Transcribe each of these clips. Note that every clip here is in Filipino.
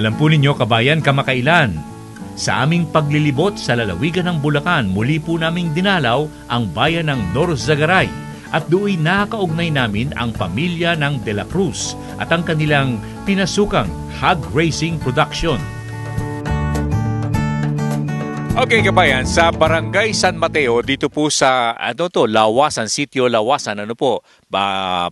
Alam po ninyo kabayan, kamakailan, sa aming paglilibot sa lalawigan ng Bulacan, muli po naming dinalaw ang bayan ng Norzagaray at do'y nakaugnay namin ang pamilya ng De La Cruz at ang kanilang pinasukang hog racing production. Okay kabayan, sa Barangay San Mateo, dito po sa Lawasan, Sitio Lawasan,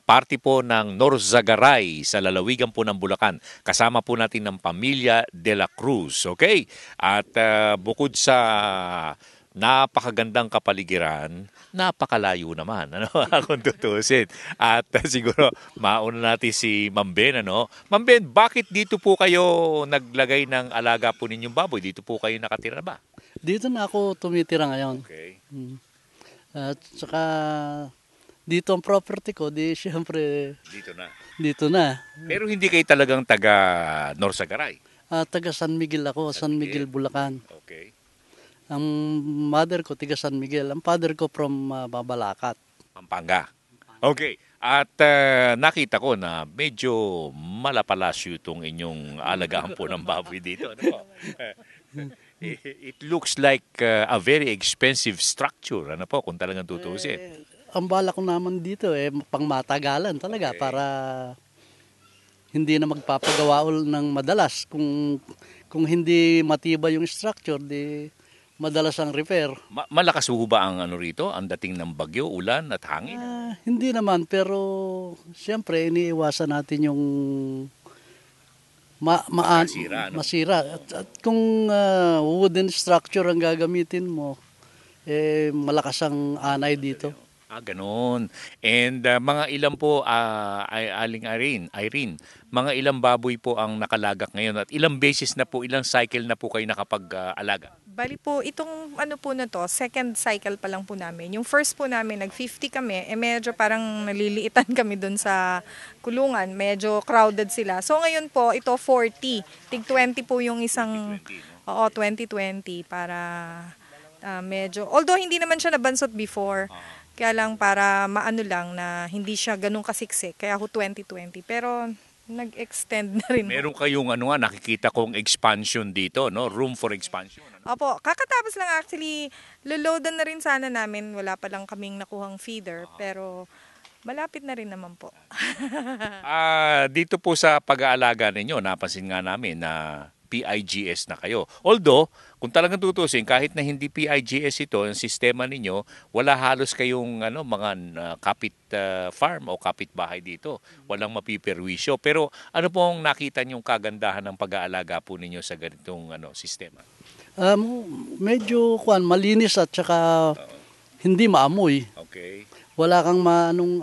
party po ng Norzagaray sa lalawigan po ng Bulacan. Kasama po natin ng pamilya De La Cruz, okay? At bukod sa napakagandang kapaligiran, napakalayo naman, kung tutusin. At siguro, mauna natin si Ma'am Ben, Ma'am Ben, bakit dito po kayo naglagay ng alaga po ninyong baboy? Dito po kayo nakatira na ba? Dito na ako tumitira ngayon. Okay. At saka dito ang property ko, di siyempre dito na. Pero hindi kayo talagang taga Norzagaray? Taga San Miguel ako, San Miguel, Bulacan. Okay. Ang mother ko, taga San Miguel. Ang father ko from Babalacat. Pampanga. Okay. At nakita ko na medyo malapalasyo itong inyong alagaan po ng baboy dito. It looks like a very expensive structure, kung talagang tutusin. Ang bala ko naman dito, pangmatagalan talaga, okay, para hindi na magpapagawa ng madalas. Kung hindi matibay yung structure, di madalas ang repair. Malakas ho ba ang rito? Ang dating ng bagyo, ulan at hangin? Hindi naman, pero siyempre iniiwasan natin yung masira. At kung wooden structure ang gagamitin mo, malakas ang anay dito. Ganoon. And mga ilan po, Aling Irene, mga ilang baboy po ang nakalagak ngayon at ilang beses na po, ilang cycle na po kayo nakapag-alaga? Bali po, itong po na to, second cycle pa lang po namin. Yung first po namin, nag-50 kami, medyo parang naliliitan kami dun sa kulungan. Medyo crowded sila. So ngayon po, ito 40. Tig 20 po yung isang, 2020, no? Oo, 2020 para medyo, although hindi naman siya nabansot before, kaya lang para maano lang na hindi siya ganun kasiksik. Kaya ho 2020. Pero nag-extend na rin. Meron kayong nakikita kong expansion dito, no? Room for expansion. Opo, kakatapos lang actually, loloadan na rin sana namin. Wala pa lang kaming nakuhang feeder, pero malapit na rin naman po. Dito po sa pag-aalaga ninyo, napansin nga namin na PIGS na kayo. Although, kung talagang tutusin, kahit na hindi PIGS ito, ang sistema ninyo, wala halos kayong mga kapit farm o kapit bahay dito. Walang mapiperwisyo. Pero ano pong nakita niyong kagandahan ng pag-aalaga po ninyo sa ganitong sistema? Medyo malinis at saka hindi maamoy. Okay. Wala kang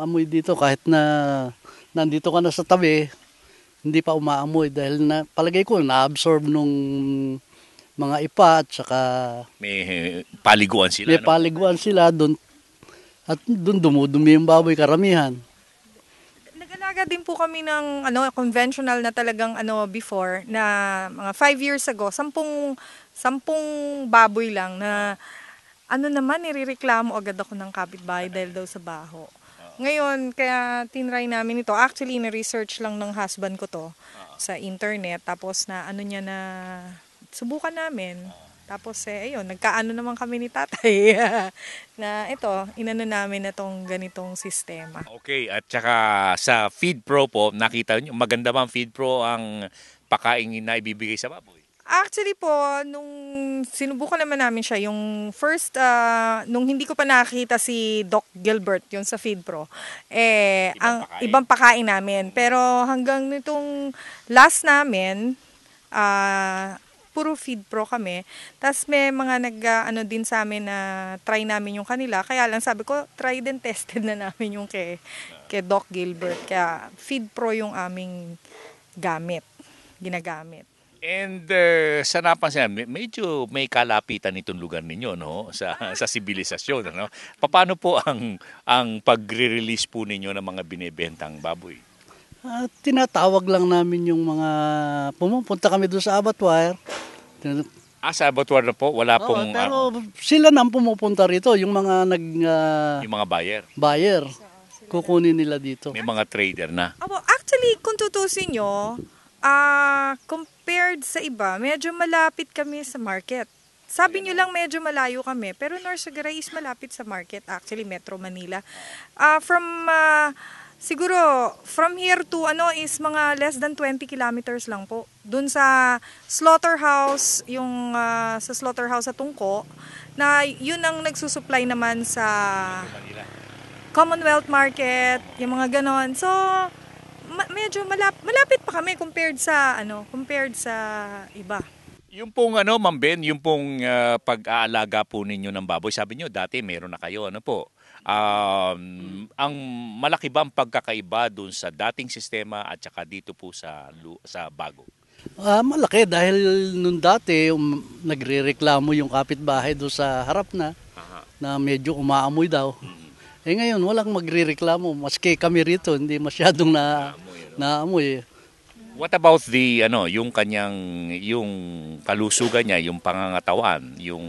amoy dito kahit na nandito ka na sa tabi, hindi pa umaamoy dahil palagay ko na-absorb nung mga ipa at saka may paliguan sila. May paliguan sila doon at doon dumudumi yung baboy karamihan. Nag-alaga din po kami ng conventional na talagang before na mga 5 years ago, 10 baboy lang na naman nirereklamo agad ako ng kapitbahay dahil daw sa baho. Ngayon, kaya tinry namin ito. Actually, na-research lang ng husband ko to sa internet. Tapos na subukan namin. Tapos ayun, nagkaano naman kami ni tatay na ito, namin na itong ganitong sistema. Okay, at saka sa Feed Pro po, nakita nyo, maganda bang Feed Pro ang pakain na ibibigay sa baboy? Actually po, nung sinubukan naman namin siya, yung first, nung hindi ko pa nakakita si Doc Gilbert, yung sa Feed Pro, ibang pakain namin. Pero hanggang nitong last namin, puro Feed Pro kami. Tapos may mga din sa amin na try namin yung kanila. Kaya lang sabi ko, tried and tested na namin yung kay Doc Gilbert. Kaya Feed Pro yung aming ginagamit. And sa napansin, medyo may kalapitan itong lugar ninyo, sa sibilisasyon, Paano po ang pagre-release po ninyo ng mga binebentang baboy? Tinatawag lang namin yung mga pumupunta kami doon sa abattoir. Sa abattoir na po, wala pong pero sila nang pumupunta rito, yung mga yung mga buyer. Kukunin nila dito. May mga trader na. Actually, kung tutusin nyo, compared sa iba, medyo malapit kami sa market. Sabi nyo lang medyo malayo kami, pero Norsagaray is malapit sa market, actually Metro Manila. Siguro from here to is mga less than 20 kilometers lang po. Doon sa slaughterhouse, yung sa slaughterhouse sa Tungko, na yun ang nagsusupply naman sa Commonwealth Market, yung mga ganon. So medyo malapit pa kami compared sa iba. Yung pong Ma'am Ben, yung pong pag-aalaga po ninyo ng baboy, sabi nyo dati meron na kayo, ano po? Ang malaki ba ang pagkakaiba dun sa dating sistema at saka dito po sa bago? Malaki dahil nung dati nagrereklamo yung kapitbahay doon sa harap na medyo umaamoy daw. Ngayon walang magrereklamo, maski kami rito hindi masyadong naamoy. What about yung yung kalusugan niya, yung pangangatawan, yung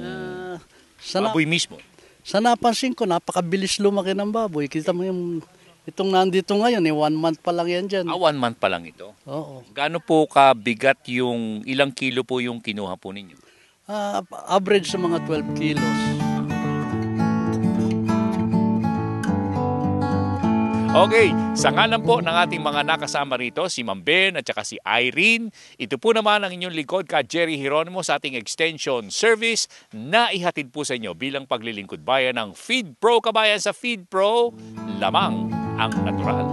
baboy mismo? Sa napansin ko, napakabilis lumaki ng baboy. Kita mo itong nandito ngayon, 1 month pa lang yan dyan. 1 month pa lang ito? Oo. Gaano po kabigat ilang kilo po yung kinuha po ninyo? Average sa mga 12 kilos. Okay, sa ngalan po ng ating mga nakasama rito, si Ma'am Ben at saka si Irene, ito po naman ang inyong likod ka Jerry Geronimo sa ating extension service na ihatid po sa inyo bilang paglilingkod bayan ng Feed Pro Kabayan. Sa Feed Pro, lamang ang natural.